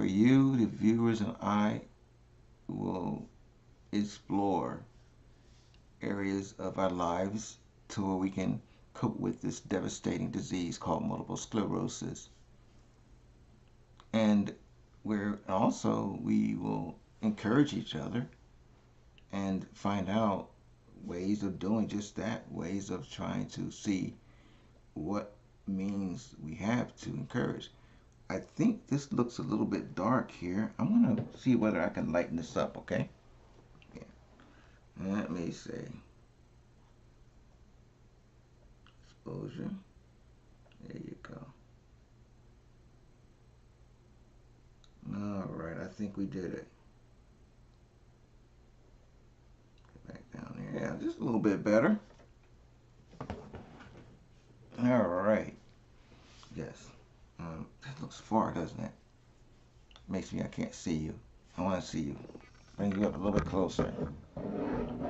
you, the viewers, and I will explore areas of our lives to where we can cope with this devastating disease called multiple sclerosis. And where also we will encourage each other and find out ways of doing just that, ways of trying to see what means we have to encourage. I think this looks a little bit dark here. I'm going to see whether I can lighten this up, okay? Yeah. Let me see. Exposure. There you go. All right, I think we did it. Get back down there. Yeah, just a little bit better. All right. Yes. That looks far, doesn't it? Makes me I can't see you. I want to see you. Bring you up a little bit closer.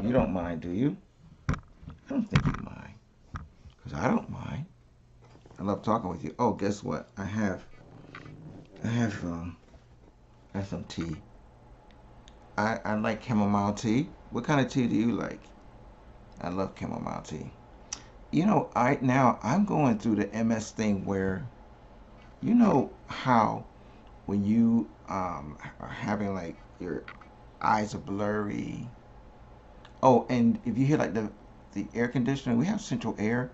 You don't mind, do you? I don't think you mind. Because I don't mind. I love talking with you. Oh, guess what? I have some tea. I like chamomile tea. What kind of tea do you like? I love chamomile tea. I'm going through the MS thing where you know how when you are having like your eyes are blurry. Oh, and if you hear like the air conditioner, we have central air.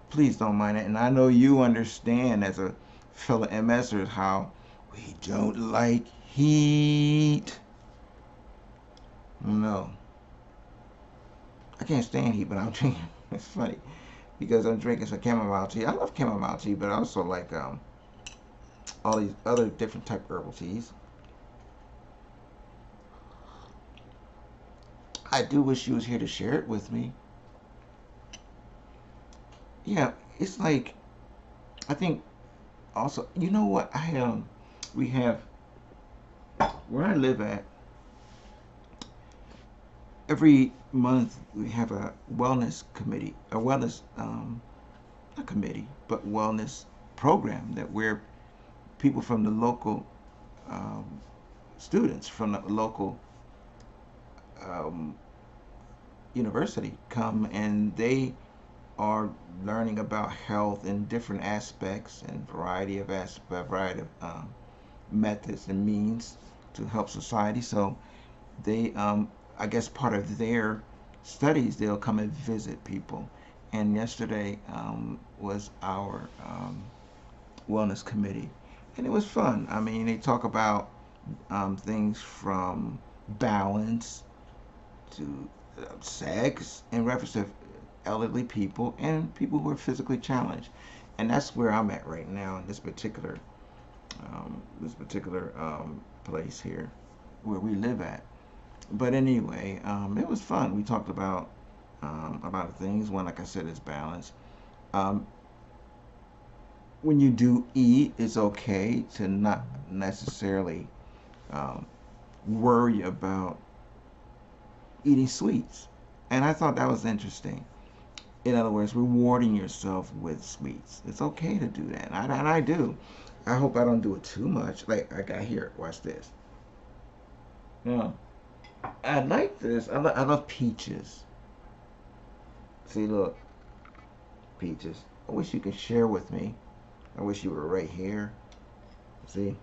Please don't mind it. And I know you understand as a fellow MSer how we don't like heat. No, I can't stand heat, but I'm drinking. It's funny because I'm drinking some chamomile tea. I love chamomile tea, but I also like all these other different type herbal teas. I do wish you was here to share it with me. Yeah, it's like I think also you know what I we have where I live at every month we have a wellness committee, a wellness not committee, but wellness program that where people from the local um, students from the local um, university come and they are learning about health in different aspects and variety of methods and means to help society. So they, I guess, part of their studies, they'll come and visit people. And yesterday was our wellness committee, and it was fun. I mean, they talk about things from balance to sex in reference to elderly people and people who are physically challenged. And that's where I'm at right now in this particular place here where we live at. But anyway, it was fun. We talked about a lot of things. One, like I said, is balance. Um, when you do eat, it's okay to not necessarily um, worry about eating sweets. And I thought that was interesting. In other words, rewarding yourself with sweets. It's okay to do that. And I do. I hope I don't do it too much. Like I got here. Watch this. Yeah. I like this. I love peaches. See, look, peaches. I wish you could share with me. I wish you were right here. See,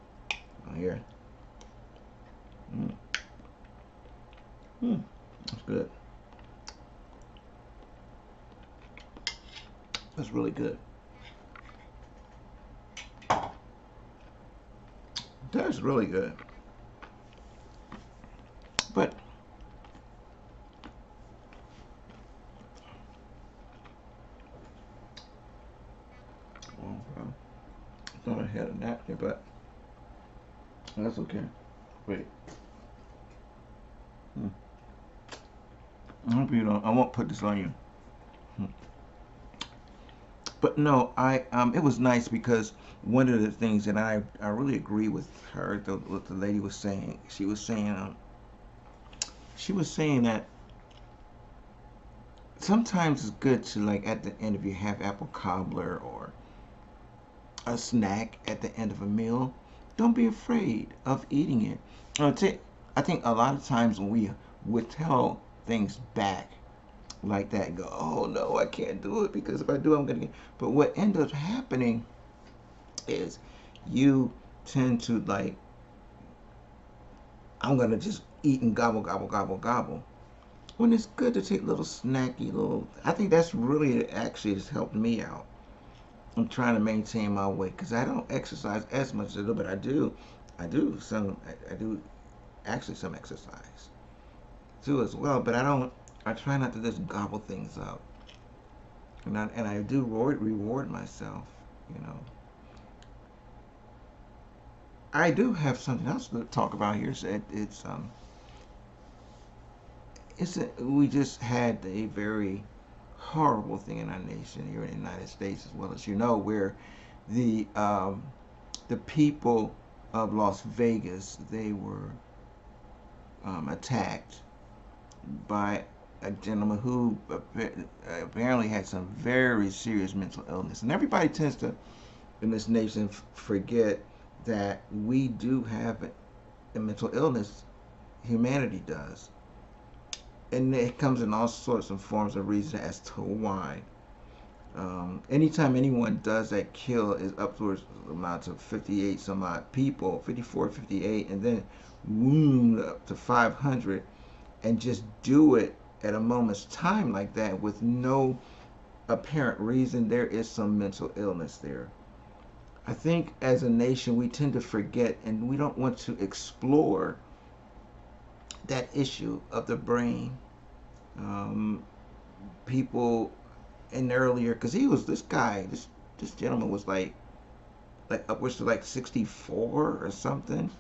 right here. Mm. Mm. That's good. That's really good. That's really good. But well, I thought I had a napkin, but that's okay. Wait. Hmm. I hope you don't. I won't put this on you. Hmm. But no, I it was nice because one of the things that I really agree with her, what the lady was saying. She was saying that sometimes it's good to like at the end if you have apple cobbler or a snack at the end of a meal, don't be afraid of eating it. I think a lot of times when we withhold things back like that, go, oh no, I can't do it because if I do, I'm gonna get. But what ends up happening is you tend to like, I'm gonna just eat and gobble, gobble, gobble, gobble. When it's good to take little snacky little. I think that's really actually has helped me out. I'm trying to maintain my weight because I don't exercise as much as I do, but I do. I do some. I do actually some exercise too as well, but I don't. I try not to just gobble things up, and I do reward myself. You know, I do have something else to talk about here. So we just had a very horrible thing in our nation here in the United States, as well as you know, where the um, the people of Las Vegas, they were attacked by a gentleman who apparently had some very serious mental illness, and everybody tends to in this nation forget that we do have a mental illness. Humanity does, and it comes in all sorts of forms of reason as to why. Anytime anyone does that kill is upwards amount to 58 some odd people, 54, 58, and then wound up to 500, and just do it at a moment's time like that with no apparent reason, there is some mental illness there. I think as a nation we tend to forget and we don't want to explore that issue of the brain. Um, People in earlier, because he was this guy, this gentleman was like upwards to like 64 or something,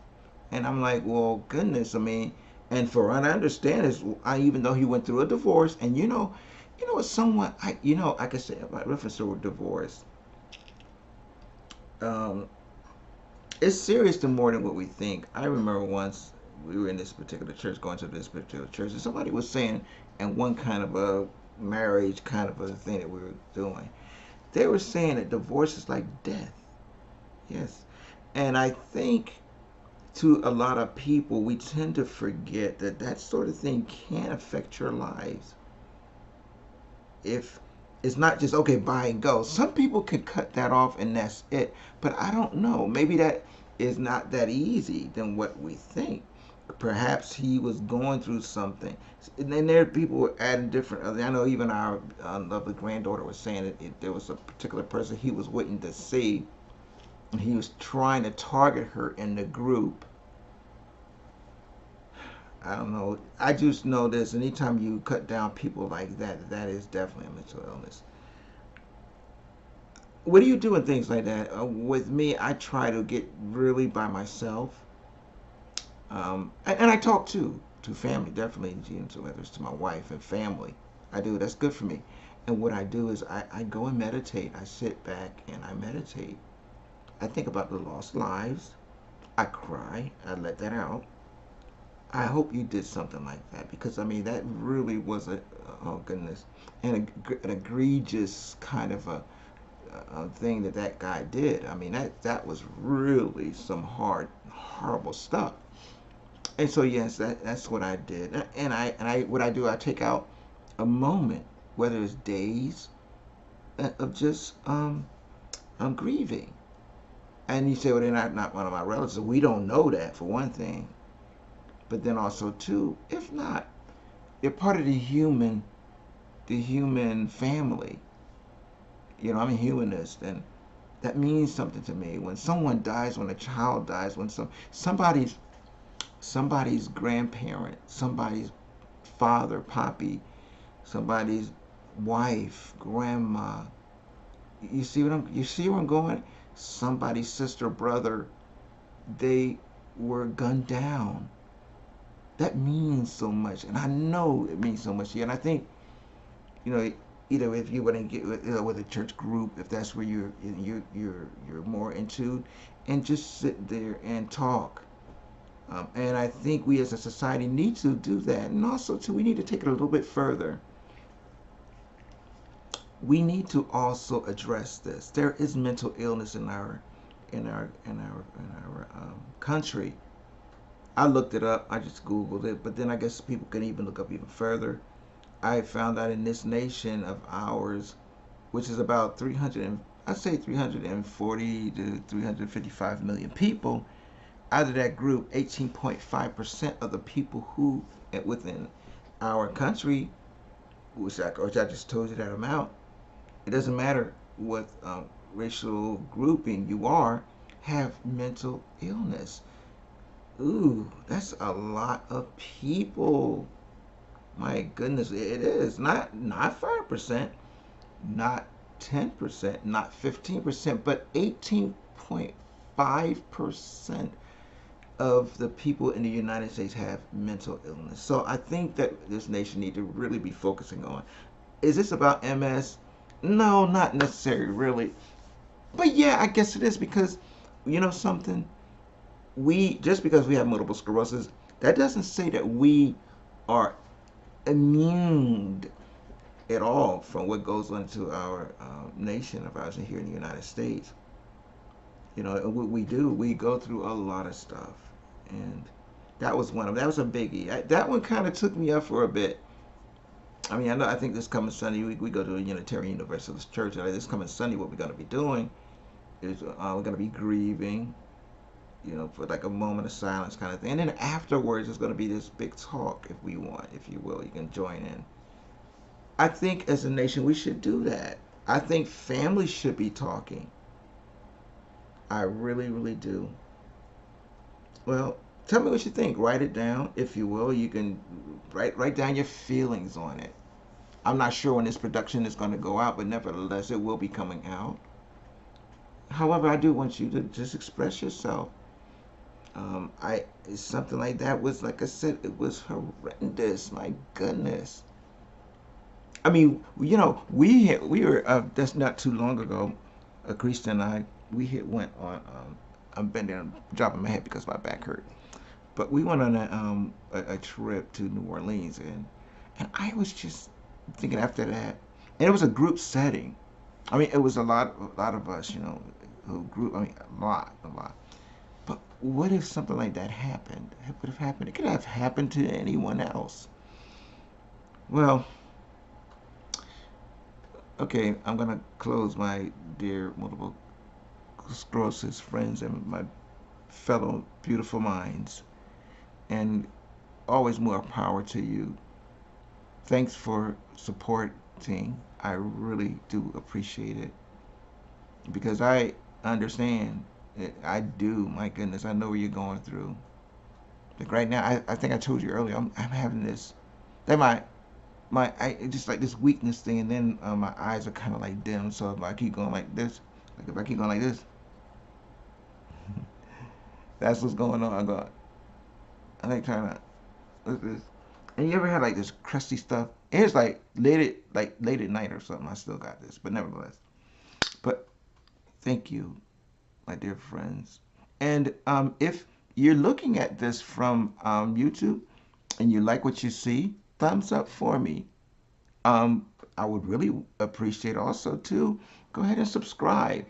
and I'm like, well, goodness, I mean, and for what I understand is, even though he went through a divorce, and as someone I could say about reference to a divorce, um, it's serious to more than what we think. I remember once we were in this particular church, going to this particular church, and somebody was saying, and one kind of a marriage kind of a thing that we were doing, they were saying that divorce is like death. Yes. And I think to a lot of people, we tend to forget that that sort of thing can affect your lives. If it's not just, okay, buy and go. Some people could cut that off and that's it. But I don't know. Maybe that is not that easy than what we think. Perhaps he was going through something. And then there are people who are adding different. I know even our lovely granddaughter was saying that there was a particular person he was waiting to see, and he was trying to target her in the group. I don't know. I just know this. Anytime you cut down people like that, that is definitely a mental illness. What do you do in things like that? With me, I try to get really by myself. And I talk to family, definitely, to others, to my wife and family. I do. That's good for me. And what I do is I go and meditate. I sit back and I meditate. I think about the lost lives. I cry. I let that out. I hope you did something like that, because I mean that really was oh goodness, and an egregious kind of a thing that guy did. I mean that was really some horrible stuff. And so yes, that's what I did. And I what I do, I take out a moment, whether it's days of just I'm grieving. And you say, well, they're not one of my relatives. We don't know that, for one thing. But then also too, if not, they're part of the human family. I'm a humanist, and that means something to me. When someone dies, when a child dies, when somebody's grandparent, somebody's father, poppy, somebody's wife, grandma. You see where I'm going? Somebody's sister, brother, they were gunned down. That means so much, and I know it means so much to you. And I think, you know, either if you want to get with a church group, if that's where you're more into, and just sit there and talk. And I think we as a society need to do that, and also too, we need to take it a little bit further. We need to also address this. There is mental illness in our in our country. I looked it up. I just Googled it, but then I guess people can even look up even further. I found that in this nation of ours, which is about 300, I'd say 340 to 355 million people, out of that group, 18.5% of the people who within our country, which I just told you that amount, it doesn't matter what racial grouping you are, have mental illness. Ooh, that's a lot of people. My goodness, it is not 5%, not 10%, not 15%, but 18.5% of the people in the United States have mental illness. So I think that this nation need to really be focusing on. Is this about MS? No, not necessarily, really. But yeah, I guess it is because you know something. We just because we have multiple sclerosis, that doesn't say that we are immune at all from what goes on to our nation of ours here in the United States. You know, what we do, we go through a lot of stuff, and that was a biggie. That one kind of took me up for a bit. I mean, I think this coming Sunday we go to a Unitarian Universalist church. This coming Sunday, what we're going to be doing is we're going to be grieving, you know, for like a moment of silence kind of thing, and then afterwards it's going to be this big talk, if we want, if you will, you can join in. I think as a nation we should do that. I think families should be talking. I really, really do. Well, tell me what you think. Write it down, if you will. You can write down your feelings on it. I'm not sure when this production is going to go out, but nevertheless, it will be coming out. However, I do want you to just express yourself. I something like that was, like I said, it was horrendous. My goodness. I mean, you know, we were that's not too long ago. Christian and I went on. I'm bending, dropping my head because my back hurt. But we went on a trip to New Orleans, and I was just thinking after that, and it was a group setting. I mean, it was a lot of us, you know, who group. I mean, a lot. But what if something like that happened? It would have happened. It could have happened to anyone else. Well, okay, I'm gonna close, my dear multiple sclerosis friends and my fellow beautiful minds, and always more power to you. Thanks for supporting. I really do appreciate it because I understand. I do. My goodness, I know what you're going through. Like right now, I think I told you earlier, I'm having this. That my just like this weakness thing, and then my eyes are kind of like dim. So if I keep going like this, like if I keep going like this, that's what's going on. I like trying to. What's this? And you ever had like this crusty stuff? It's like late at night or something. I still got this, but nevertheless. But thank you, my dear friends. And if you're looking at this from YouTube and you like what you see, thumbs up for me. Um, I would really appreciate also to go ahead and subscribe.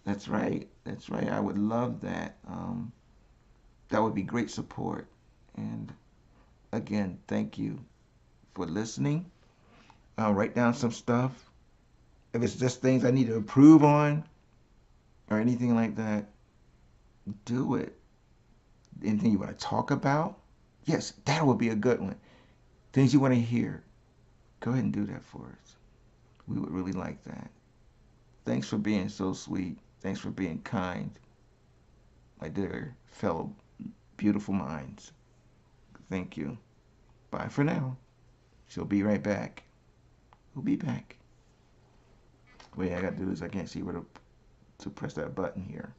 That's right. That's right. I would love that. That would be great support. And again, thank you for listening. Write down some stuff. If it's just things I need to improve on or anything like that, do it. Anything you want to talk about? Yes, that would be a good one. Things you want to hear, go ahead and do that for us. We would really like that. Thanks for being so sweet. Thanks for being kind, my dear fellow beautiful minds. Thank you. Bye for now. She'll be right back. We'll be back. Wait, I gotta do this. I can't see where to press that button here.